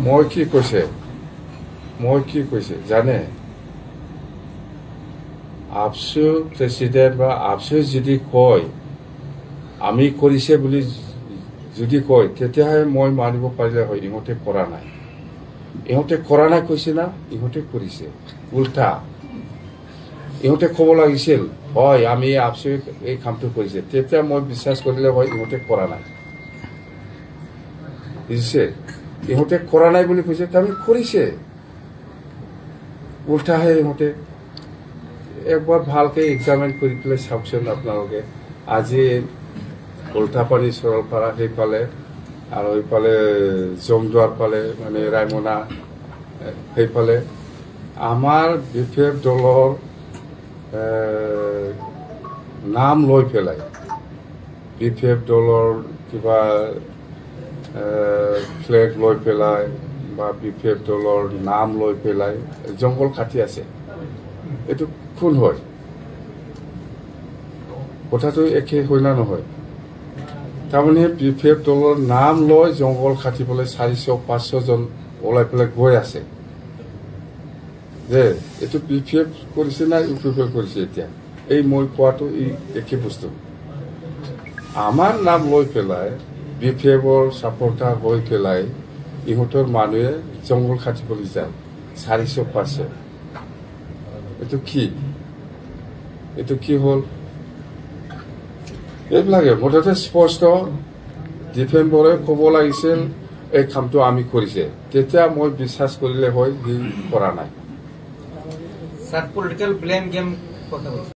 মই কি কৈছে জানে আপসু প্ৰেসিডেন্ট বা আপসু যদি কয় আমি কৰিছে বুলি যদি কয় তেতিয়াহে মই মানিব পাৰিলে হয় ইহঁতে কৰা নাই কৈছে না ইহঁতে কৰিছে উল্টা ইহঁতে ক'ব লাগিছিল হয় আমি আপসু এই কামটো কৰিছে তেতিয়া মই বিশ্বাস কৰিলে হয় ইহঁতে কৰা নাই বুজিছে ইহঁতে কৰা নাই বুলি কৈছে আমি কৰিছে উল্টাহে ইহঁতে একবাৰ ভালকে এক্সামিন কৰি পেলাই চাওকচোন আপোনালোকে আজি উল্টাপানী সৰলপাৰা সেইফালে আৰু এইফালে জমদুৱাৰ ফালে মানে ৰায়মনা সেইফালে আমাৰ বিপিএফ দলৰ নাম লৈ পেলাই বিপিএফ দলৰ কিবা ফ্লেগ লৈ পেলাই বা বিপিএফ দলৰ নাম লৈ পেলাই জংঘল কাটি আছে এইটো কোন হয় কথাটো একে হয় না নহয় তাৰমানে বিপিএফ দলৰ নাম লৈ জংঘল কাটিবলৈ 400-500 জন ওলাই পেলাই গৈ আছে যে এইটো বিপিএফ কৰিছে না ইউপিএফ কৰিছে এতিয়া এই মই কোৱাটো এই একে বস্তু আমাৰ নাম লৈ পেলাই বিপিএফৰ সাপোৰ্টাৰ হৈ পেলাই ইহঁতৰ মানুহে জংঘল কাটিবলৈ যায় 400-500 এইটো কি হল এইবিলাকে মুঠতে স্পষ্ট ডিফেন্ডৰে ক'ব লাগিছিল এই কামটো আমি কৰিছে তেতিয়া মই বিশ্বাস কৰিলে হয় সি কৰা নাই স্যাৰ পলিটিক্যাল ব্লেম গেম কথা